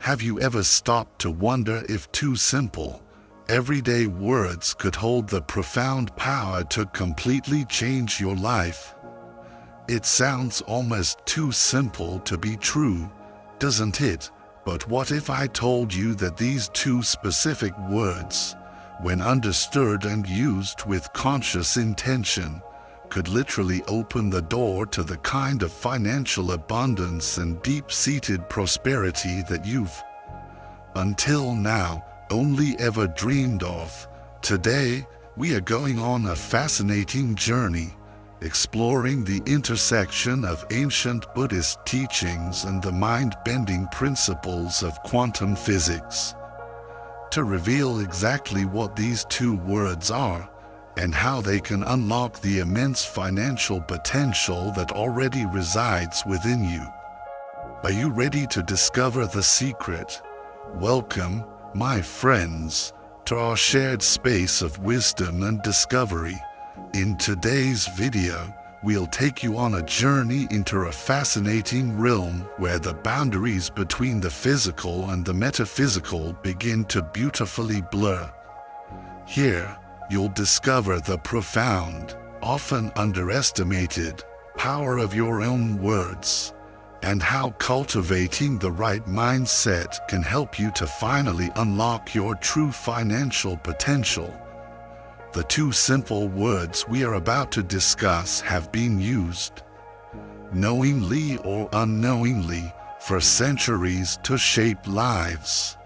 Have you ever stopped to wonder if two simple, everyday words could hold the profound power to completely change your life? It sounds almost too simple to be true, doesn't it? But what if I told you that these two specific words, when understood and used with conscious intention, could literally open the door to the kind of financial abundance and deep-seated prosperity that you've, until now, only ever dreamed of? Today, we are going on a fascinating journey, exploring the intersection of ancient Buddhist teachings and the mind-bending principles of quantum physics. To reveal exactly what these two words are, and how they can unlock the immense financial potential that already resides within you. Are you ready to discover the secret? Welcome, my friends, to our shared space of wisdom and discovery. In today's video, we'll take you on a journey into a fascinating realm where the boundaries between the physical and the metaphysical begin to beautifully blur. Here, you'll discover the profound, often underestimated, power of your own words, and how cultivating the right mindset can help you to finally unlock your true financial potential. The two simple words we are about to discuss have been used, knowingly or unknowingly, for centuries to shape lives,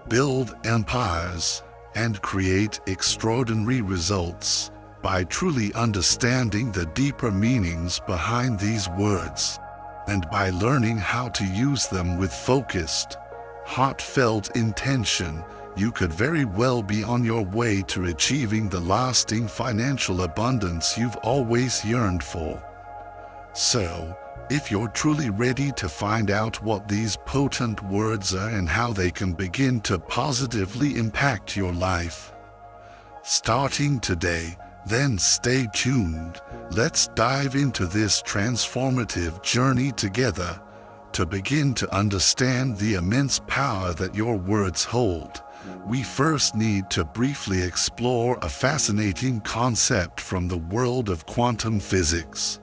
build empires, and create extraordinary results. By truly understanding the deeper meanings behind these words, and by learning how to use them with focused, heartfelt intention, you could very well be on your way to achieving the lasting financial abundance you've always yearned for. So, if you're truly ready to find out what these potent words are and how they can begin to positively impact your life, starting today, then stay tuned. Let's dive into this transformative journey together. To begin to understand the immense power that your words hold, we first need to briefly explore a fascinating concept from the world of quantum physics,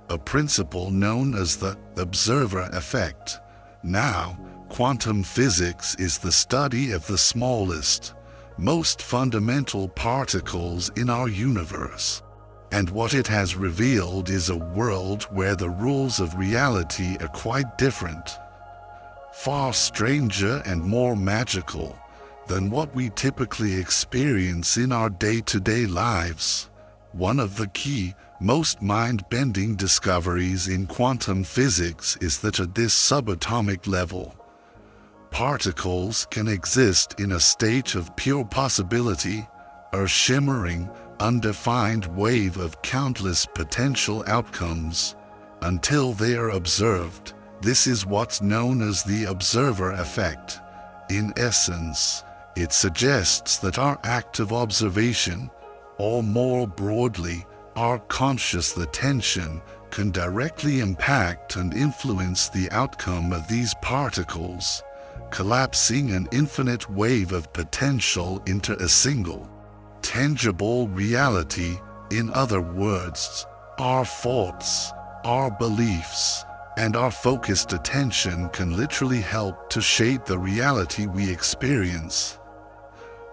a principle known as the observer effect. Now, quantum physics is the study of the smallest, most fundamental particles in our universe. And what it has revealed is a world where the rules of reality are quite different, far stranger and more magical than what we typically experience in our day-to-day lives. One of the key, most mind-bending discoveries in quantum physics is that at this subatomic level, particles can exist in a state of pure possibility, a shimmering, undefined wave of countless potential outcomes, until they are observed. This is what's known as the observer effect. In essence, it suggests that our act of observation, or more broadly, our conscious attention, can directly impact and influence the outcome of these particles, collapsing an infinite wave of potential into a single, tangible reality. In other words, our thoughts, our beliefs, and our focused attention can literally help to shape the reality we experience.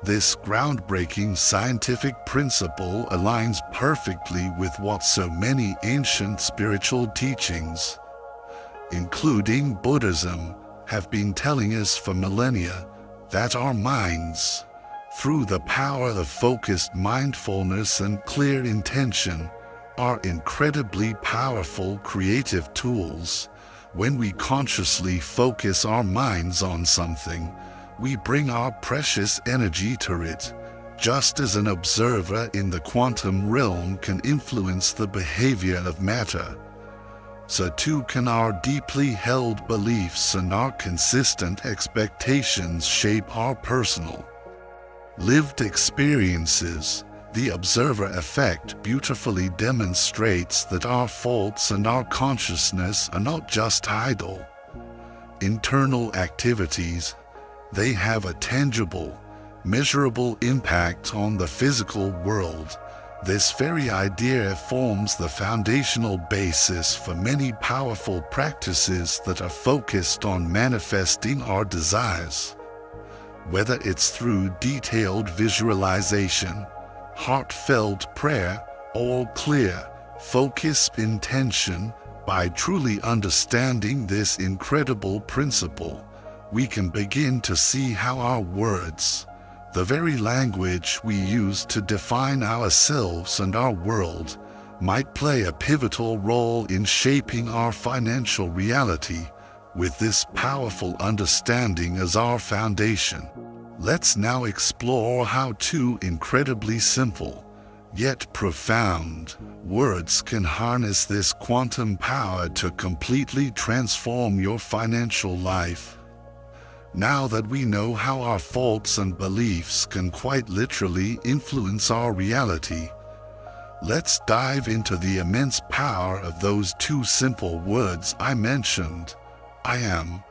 This groundbreaking scientific principle aligns perfectly with what so many ancient spiritual teachings, including Buddhism, have been telling us for millennia, that our minds, through the power of focused mindfulness and clear intention, are incredibly powerful creative tools. When we consciously focus our minds on something, we bring our precious energy to it, just as an observer in the quantum realm can influence the behavior of matter. So too can our deeply held beliefs and our consistent expectations shape our personal, lived experiences. The observer effect beautifully demonstrates that our thoughts and our consciousness are not just idle. internal activities, they have a tangible, measurable impact on the physical world. This very idea forms the foundational basis for many powerful practices that are focused on manifesting our desires. Whether it's through detailed visualization, heartfelt prayer, or clear, focused intention, by truly understanding this incredible principle, we can begin to see how our words, the very language we use to define ourselves and our world, might play a pivotal role in shaping our financial reality. With this powerful understanding as our foundation, let's now explore how two incredibly simple, yet profound, words can harness this quantum power to completely transform your financial life. Now that we know how our thoughts and beliefs can quite literally influence our reality, let's dive into the immense power of those two simple words I mentioned. I am.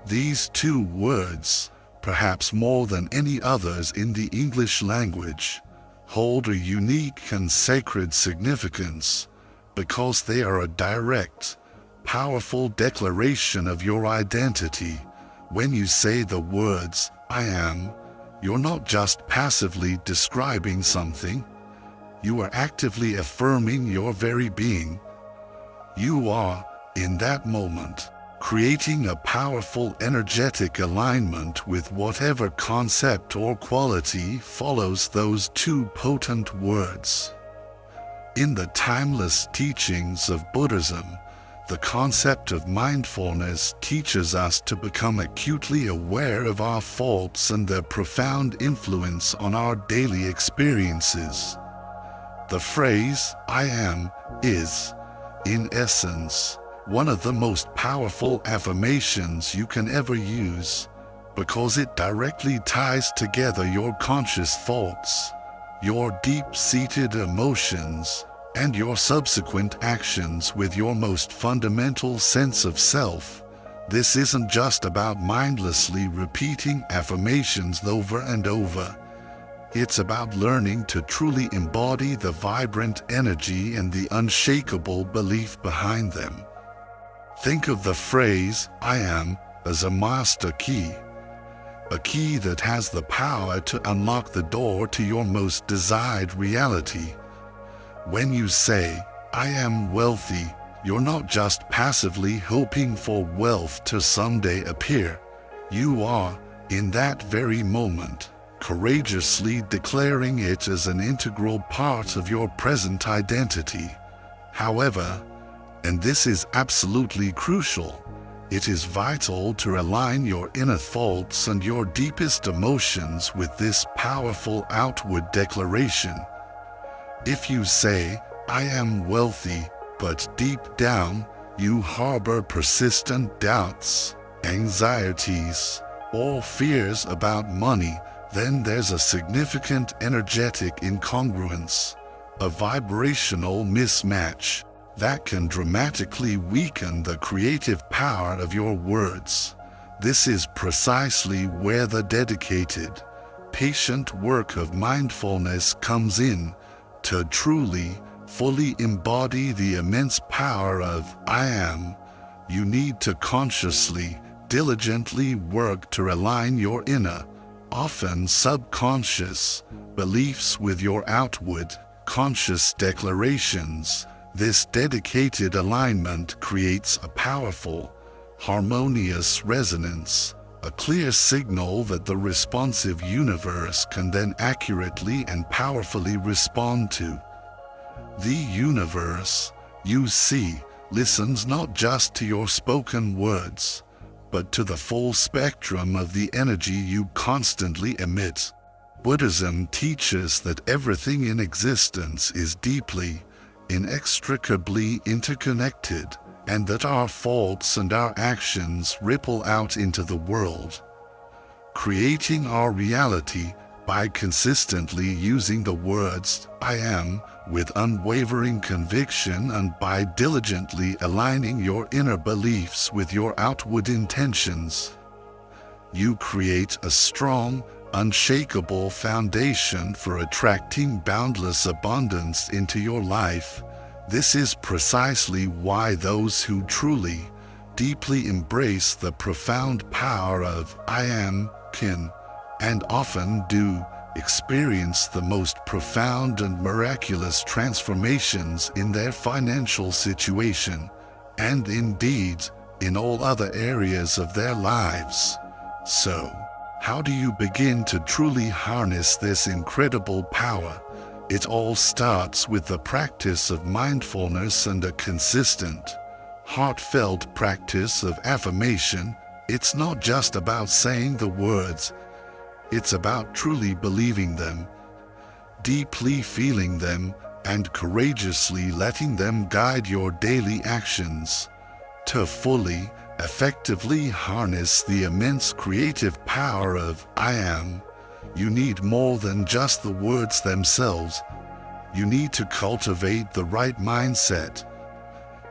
These two words, perhaps more than any others in the English language, hold a unique and sacred significance because they are a direct, powerful declaration of your identity. When you say the words, I am, you're not just passively describing something, you are actively affirming your very being. You are, in that moment, creating a powerful energetic alignment with whatever concept or quality follows those two potent words. In the timeless teachings of Buddhism, the concept of mindfulness teaches us to become acutely aware of our thoughts and their profound influence on our daily experiences. The phrase, I am, is, in essence, one of the most powerful affirmations you can ever use, because it directly ties together your conscious thoughts, your deep-seated emotions, and your subsequent actions with your most fundamental sense of self. This isn't just about mindlessly repeating affirmations over and over. It's about learning to truly embody the vibrant energy and the unshakable belief behind them. Think of the phrase, I am, as a master key. A key that has the power to unlock the door to your most desired reality. When you say, I am wealthy, you're not just passively hoping for wealth to someday appear. You are, in that very moment, courageously declaring it as an integral part of your present identity. However, and this is absolutely crucial, it is vital to align your inner thoughts and your deepest emotions with this powerful outward declaration. If you say, I am wealthy, but deep down, you harbor persistent doubts, anxieties, or fears about money, then there's a significant energetic incongruence, a vibrational mismatch, that can dramatically weaken the creative power of your words. This is precisely where the dedicated, patient work of mindfulness comes in. To truly, fully embody the immense power of I am, you need to consciously, diligently work to align your inner, often subconscious, beliefs with your outward, conscious declarations. This dedicated alignment creates a powerful, harmonious resonance, a clear signal that the responsive universe can then accurately and powerfully respond to. The universe, you see, listens not just to your spoken words, but to the full spectrum of the energy you constantly emit. Buddhism teaches that everything in existence is deeply, inextricably interconnected, and that our thoughts and our actions ripple out into the world, creating our reality. By consistently using the words "I am" with unwavering conviction and by diligently aligning your inner beliefs with your outward intentions, you create a strong, unshakable foundation for attracting boundless abundance into your life. This is precisely why those who truly, deeply embrace the profound power of "I am" can, and often do, experience the most profound and miraculous transformations in their financial situation, and indeed, in all other areas of their lives. So, how do you begin to truly harness this incredible power? It all starts with the practice of mindfulness and a consistent, heartfelt practice of affirmation. It's not just about saying the words, it's about truly believing them, deeply feeling them, and courageously letting them guide your daily actions. To fully, effectively harness the immense creative power of "I am," you need more than just the words themselves. You need to cultivate the right mindset.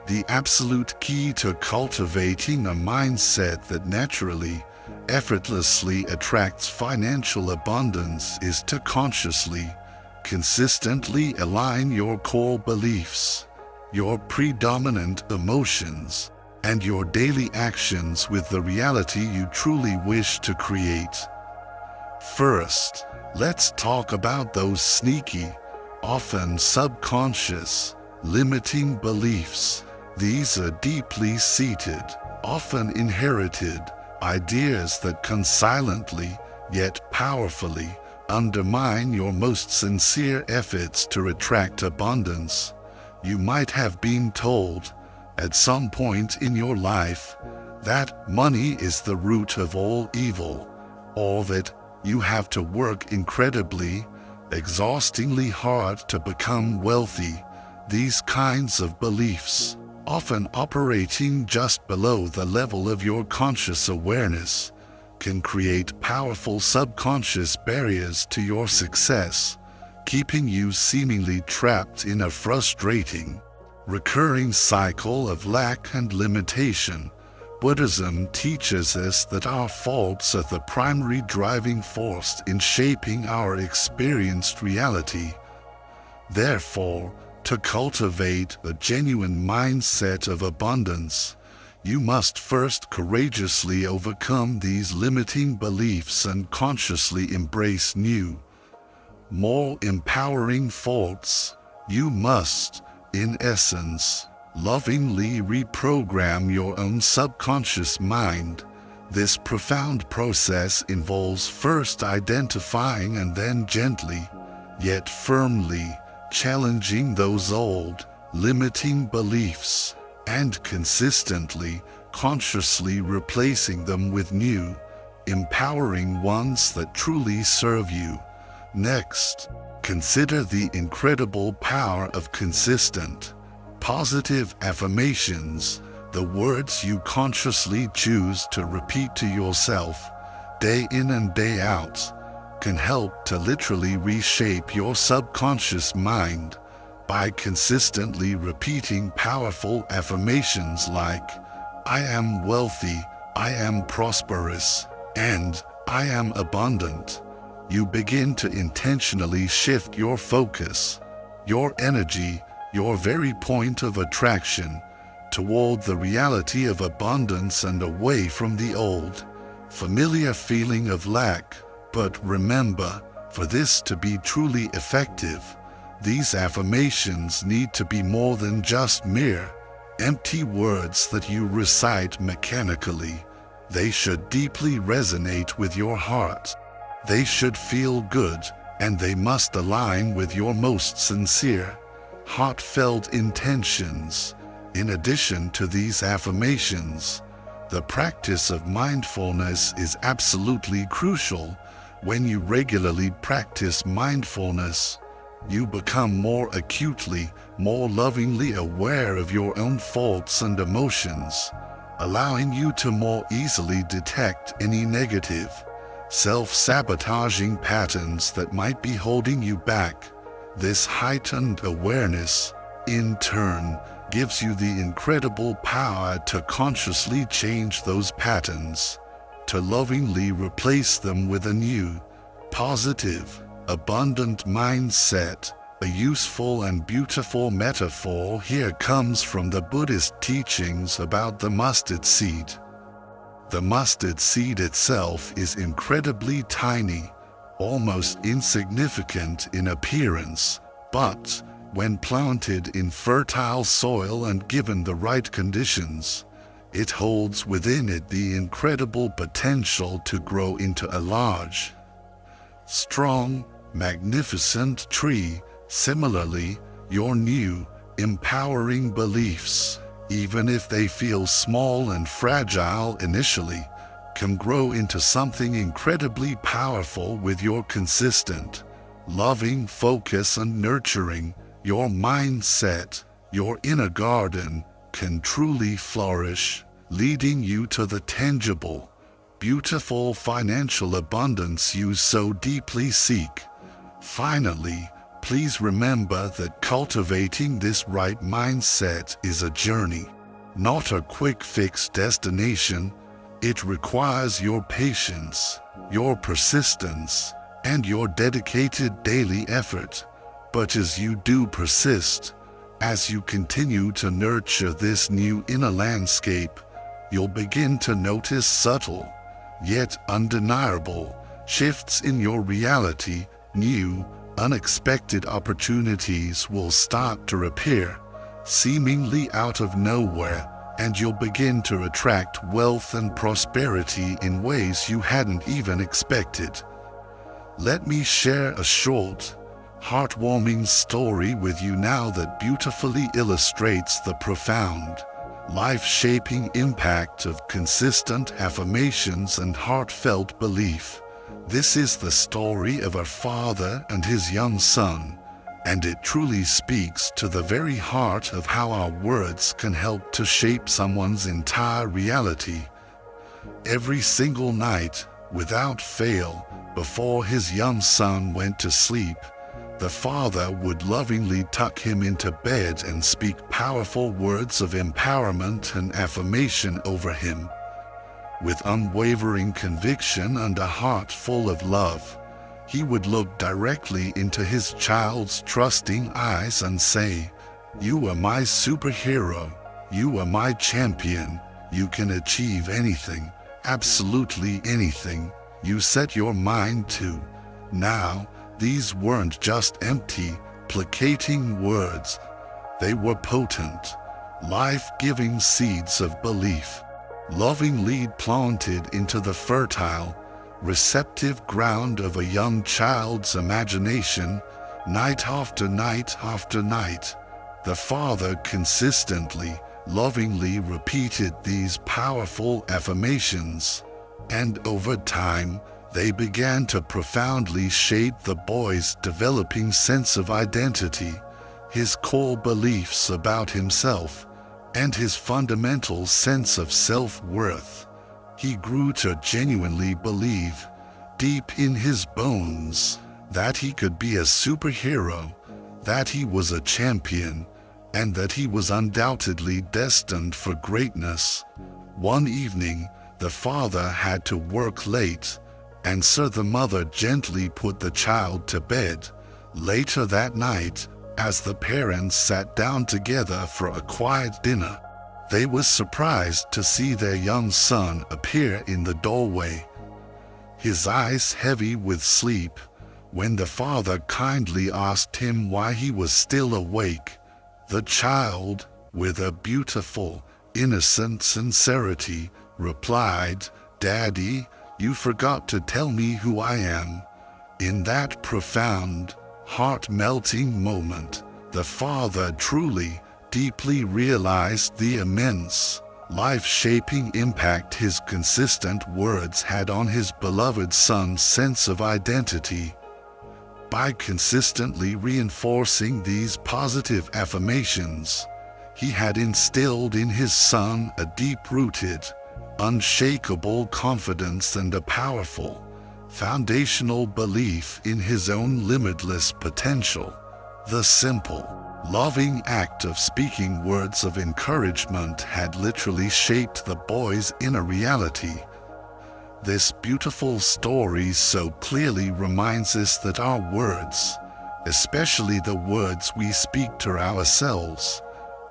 The absolute key to cultivating a mindset that naturally, effortlessly attracts financial abundance is to consciously, consistently align your core beliefs, your predominant emotions, and your daily actions with the reality you truly wish to create. First, let's talk about those sneaky, often subconscious, limiting beliefs. These are deeply seated, often inherited, ideas that can silently, yet powerfully, undermine your most sincere efforts to attract abundance. You might have been told, at some point in your life, that money is the root of all evil, or that you have to work incredibly, exhaustingly hard to become wealthy. These kinds of beliefs, often operating just below the level of your conscious awareness, can create powerful subconscious barriers to your success, keeping you seemingly trapped in a frustrating, recurring cycle of lack and limitation. Buddhism teaches us that our faults are the primary driving force in shaping our experienced reality. Therefore, to cultivate a genuine mindset of abundance, you must first courageously overcome these limiting beliefs and consciously embrace new, more empowering thoughts. You must, in essence, lovingly reprogram your own subconscious mind. This profound process involves first identifying and then gently, yet firmly, challenging those old, limiting beliefs, and consistently, consciously replacing them with new, empowering ones that truly serve you. Next, consider the incredible power of consistent, positive affirmations, the words you consciously choose to repeat to yourself, day in and day out, can help to literally reshape your subconscious mind. By consistently repeating powerful affirmations like, "I am wealthy," "I am prosperous," and "I am abundant," you begin to intentionally shift your focus, your energy, your very point of attraction, toward the reality of abundance and away from the old, familiar feeling of lack. But remember, for this to be truly effective, these affirmations need to be more than just mere, empty words that you recite mechanically. They should deeply resonate with your heart. They should feel good, and they must align with your most sincere, heartfelt intentions. In addition to these affirmations, the practice of mindfulness is absolutely crucial. When you regularly practice mindfulness, you become more acutely, more lovingly aware of your own thoughts and emotions, allowing you to more easily detect any negative, self-sabotaging patterns that might be holding you back. This heightened awareness, in turn, gives you the incredible power to consciously change those patterns, to lovingly replace them with a new, positive, abundant mindset. A useful and beautiful metaphor here comes from the Buddhist teachings about the mustard seed. The mustard seed itself is incredibly tiny, almost insignificant in appearance, but when planted in fertile soil and given the right conditions, it holds within it the incredible potential to grow into a large, strong, magnificent tree. Similarly, your new, empowering beliefs, even if they feel small and fragile initially, can grow into something incredibly powerful with your consistent, loving focus and nurturing. Your mindset, your inner garden, can truly flourish, leading you to the tangible, beautiful financial abundance you so deeply seek. Finally, please remember that cultivating this right mindset is a journey, not a quick-fix destination. It requires your patience, your persistence, and your dedicated daily effort. But as you do persist, as you continue to nurture this new inner landscape, you'll begin to notice subtle, yet undeniable, shifts in your reality. New, unexpected opportunities will start to appear, seemingly out of nowhere, and you'll begin to attract wealth and prosperity in ways you hadn't even expected. Let me share a short, heartwarming story with you now that beautifully illustrates the profound, life-shaping impact of consistent affirmations and heartfelt belief. This is the story of a father and his young son, and it truly speaks to the very heart of how our words can help to shape someone's entire reality. Every single night, without fail, before his young son went to sleep, the father would lovingly tuck him into bed and speak powerful words of empowerment and affirmation over him. With unwavering conviction and a heart full of love, he would look directly into his child's trusting eyes and say, "You are my superhero. You are my champion. You can achieve anything, absolutely anything, you set your mind to." Now, these weren't just empty, placating words. They were potent, life-giving seeds of belief, lovingly planted into the fertile, receptive ground of a young child's imagination. Night after night after night, the father consistently, lovingly repeated these powerful affirmations, and over time, they began to profoundly shape the boy's developing sense of identity, his core beliefs about himself, and his fundamental sense of self-worth. He grew to genuinely believe, deep in his bones, that he could be a superhero, that he was a champion, and that he was undoubtedly destined for greatness. One evening, the father had to work late, and so the mother gently put the child to bed. Later that night, as the parents sat down together for a quiet dinner, they were surprised to see their young son appear in the doorway, his eyes heavy with sleep. When the father kindly asked him why he was still awake, the child, with a beautiful, innocent sincerity, replied, "Daddy, you forgot to tell me who I am." In that profound, heart-melting moment, the father truly, deeply realized the immense, life-shaping impact his consistent words had on his beloved son's sense of identity. By consistently reinforcing these positive affirmations, he had instilled in his son a deep-rooted, unshakable confidence and a powerful, foundational belief in his own limitless potential. The simple, loving act of speaking words of encouragement had literally shaped the boy's inner reality. This beautiful story so clearly reminds us that our words, especially the words we speak to ourselves,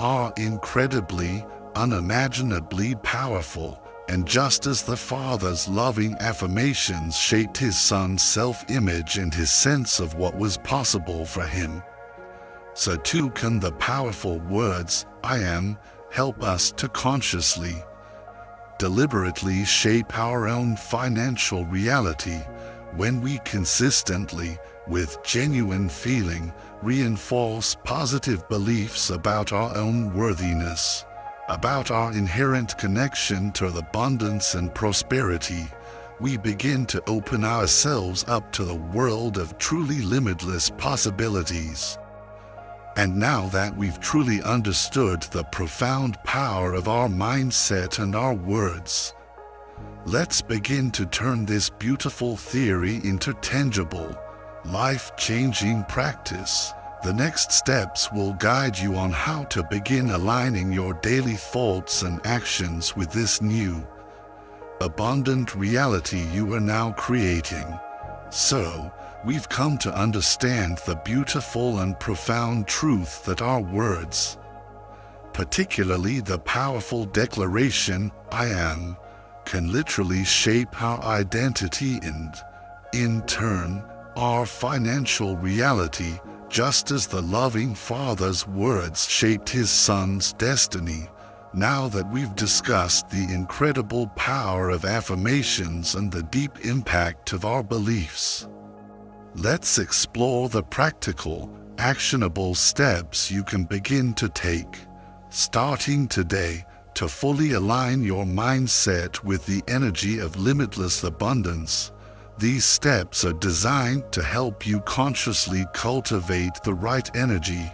are incredibly, unimaginably powerful. And just as the father's loving affirmations shaped his son's self-image and his sense of what was possible for him, so too can the powerful words, "I am," help us to consciously, deliberately shape our own financial reality when we consistently, with genuine feeling, reinforce positive beliefs about our own worthiness, about our inherent connection to abundance and prosperity. We begin to open ourselves up to the world of truly limitless possibilities. And now that we've truly understood the profound power of our mindset and our words, let's begin to turn this beautiful theory into tangible, life-changing practice. The next steps will guide you on how to begin aligning your daily thoughts and actions with this new, abundant reality you are now creating. So, we've come to understand the beautiful and profound truth that our words, particularly the powerful declaration, "I am," can literally shape our identity and, in turn, our financial reality, just as the loving father's words shaped his son's destiny. Now that we've discussed the incredible power of affirmations and the deep impact of our beliefs, let's explore the practical, actionable steps you can begin to take, starting today, to fully align your mindset with the energy of limitless abundance. These steps are designed to help you consciously cultivate the right energy,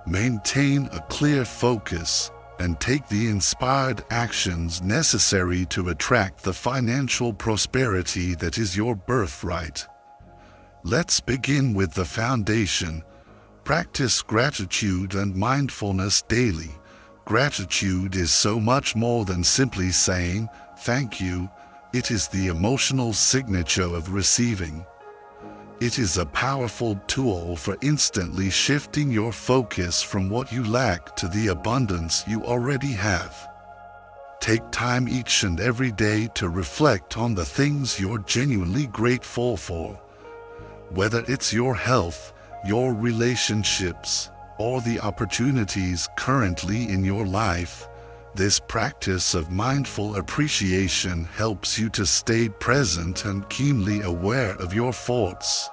maintain a clear focus, and take the inspired actions necessary to attract the financial prosperity that is your birthright. Let's begin with the foundation. Practice gratitude and mindfulness daily. Gratitude is so much more than simply saying, "Thank you." It is the emotional signature of receiving. It is a powerful tool for instantly shifting your focus from what you lack to the abundance you already have. Take time each and every day to reflect on the things you're genuinely grateful for. Whether it's your health, your relationships, or the opportunities currently in your life, this practice of mindful appreciation helps you to stay present and keenly aware of your thoughts,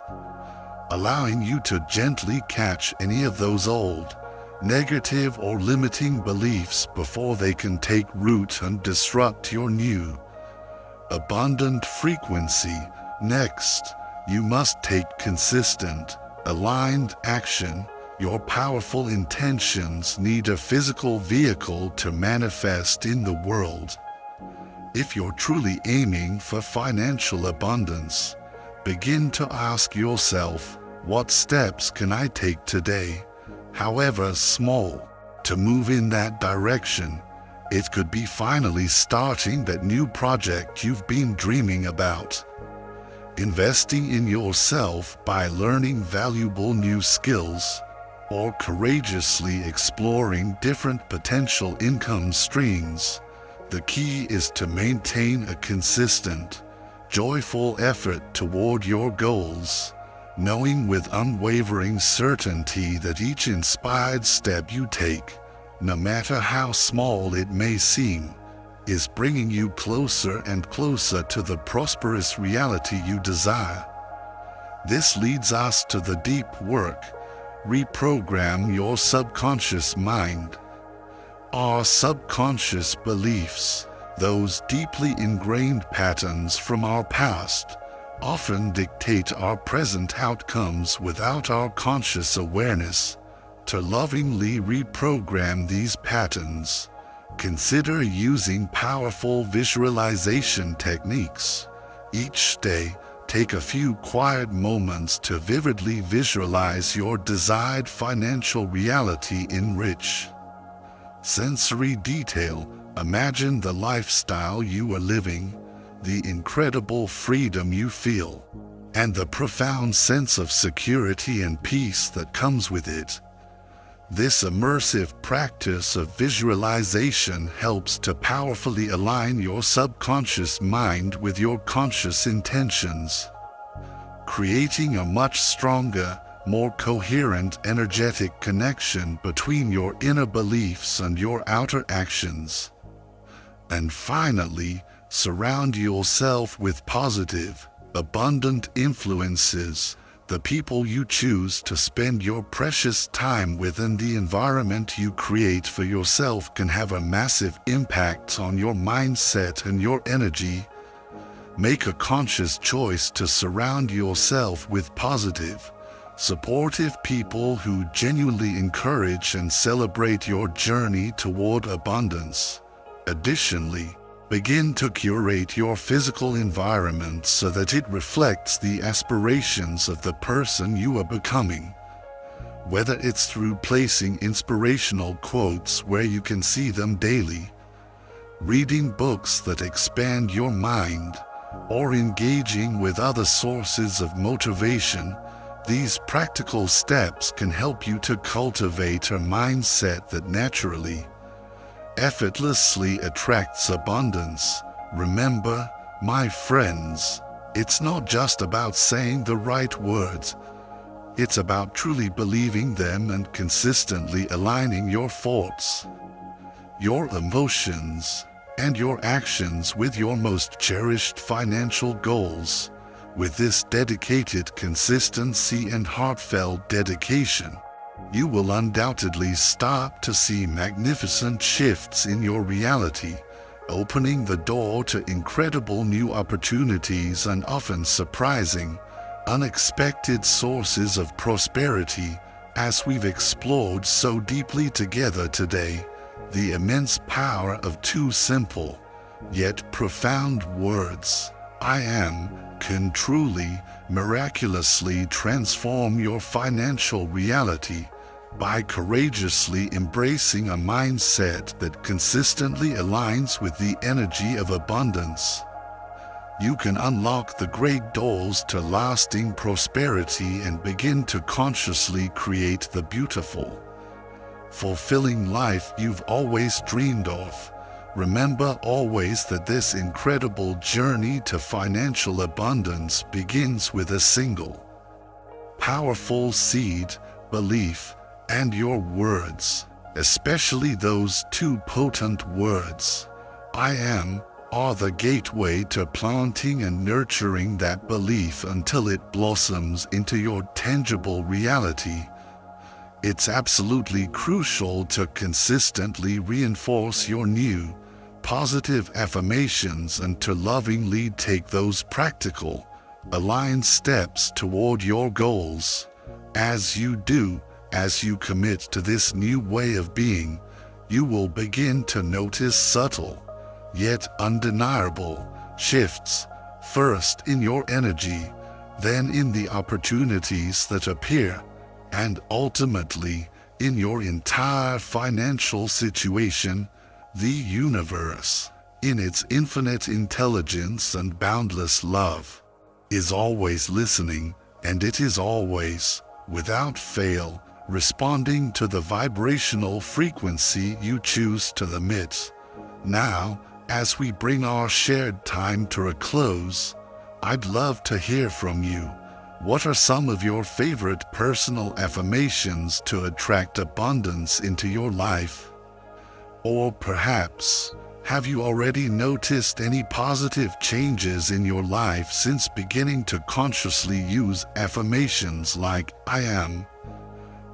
allowing you to gently catch any of those old, negative or limiting beliefs before they can take root and disrupt your new, abundant frequency. Next, you must take consistent, aligned action. Your powerful intentions need a physical vehicle to manifest in the world. If you're truly aiming for financial abundance, begin to ask yourself, what steps can I take today, however small, to move in that direction? It could be finally starting that new project you've been dreaming about, investing in yourself by learning valuable new skills, or courageously exploring different potential income streams. The key is to maintain a consistent, joyful effort toward your goals, knowing with unwavering certainty that each inspired step you take, no matter how small it may seem, is bringing you closer and closer to the prosperous reality you desire. This leads us to the deep work. Reprogram your subconscious mind. Our subconscious beliefs, those deeply ingrained patterns from our past, often dictate our present outcomes without our conscious awareness. To lovingly reprogram these patterns, consider using powerful visualization techniques. Each day, Take a few quiet moments to vividly visualize your desired financial reality in rich, sensory detail. Imagine the lifestyle you are living, the incredible freedom you feel, and the profound sense of security and peace that comes with it. This immersive practice of visualization helps to powerfully align your subconscious mind with your conscious intentions, creating a much stronger, more coherent energetic connection between your inner beliefs and your outer actions. And finally, surround yourself with positive, abundant influences. The people you choose to spend your precious time with and the environment you create for yourself can have a massive impact on your mindset and your energy. Make a conscious choice to surround yourself with positive, supportive people who genuinely encourage and celebrate your journey toward abundance. Additionally, begin to curate your physical environment so that it reflects the aspirations of the person you are becoming. Whether it's through placing inspirational quotes where you can see them daily, reading books that expand your mind, or engaging with other sources of motivation, these practical steps can help you to cultivate a mindset that naturally, effortlessly attracts abundance. Remember, my friends, it's not just about saying the right words. It's about truly believing them and consistently aligning your thoughts, your emotions, and your actions with your most cherished financial goals. With this dedicated consistency and heartfelt dedication, you will undoubtedly start to see magnificent shifts in your reality, opening the door to incredible new opportunities and often surprising, unexpected sources of prosperity. As we've explored so deeply together today, the immense power of two simple, yet profound words, I am, can truly, miraculously transform your financial reality. By courageously embracing a mindset that consistently aligns with the energy of abundance, you can unlock the great doors to lasting prosperity and begin to consciously create the beautiful, fulfilling life you've always dreamed of. Remember always that this incredible journey to financial abundance begins with a single, powerful seed, belief, and your words, especially those two potent words, I am, are the gateway to planting and nurturing that belief until it blossoms into your tangible reality. It's absolutely crucial to consistently reinforce your new, positive affirmations and to lovingly take those practical, aligned steps toward your goals. As you do, as you commit to this new way of being, you will begin to notice subtle, yet undeniable, shifts, first in your energy, then in the opportunities that appear, and ultimately, in your entire financial situation. The universe, in its infinite intelligence and boundless love, is always listening, and it is always, without fail, responding to the vibrational frequency you choose to emit. Now, as we bring our shared time to a close, I'd love to hear from you. What are some of your favorite personal affirmations to attract abundance into your life? Or perhaps, have you already noticed any positive changes in your life since beginning to consciously use affirmations like I am?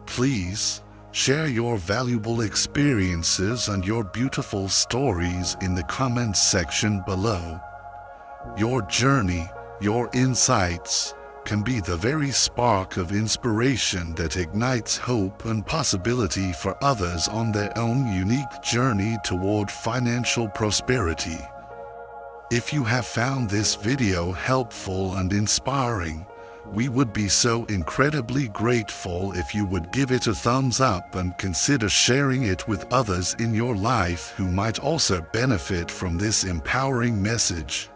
Please share your valuable experiences and your beautiful stories in the comments section below. Your journey, your insights, can be the very spark of inspiration that ignites hope and possibility for others on their own unique journey toward financial prosperity. If you have found this video helpful and inspiring, we would be so incredibly grateful if you would give it a thumbs up and consider sharing it with others in your life who might also benefit from this empowering message.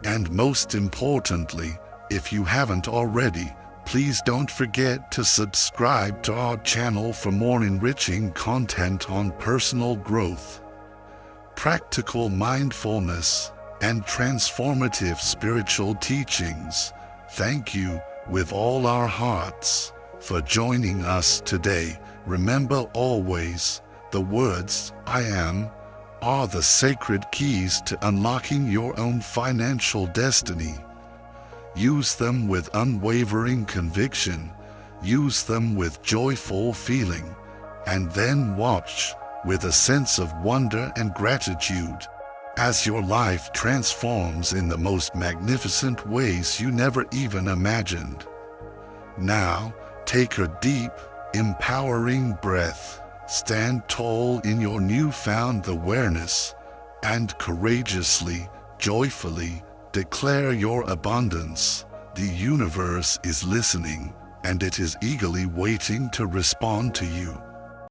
And most importantly, if you haven't already, please don't forget to subscribe to our channel for more enriching content on personal growth, practical mindfulness, and transformative spiritual teachings. Thank you, with all our hearts, for joining us today. Remember always, the words, "I am," are the sacred keys to unlocking your own financial destiny. Use them with unwavering conviction, use them with joyful feeling, and then watch, with a sense of wonder and gratitude, as your life transforms in the most magnificent ways you never even imagined. Now, take a deep, empowering breath, stand tall in your newfound awareness, and courageously, joyfully, declare your abundance. The universe is listening, and it is eagerly waiting to respond to you.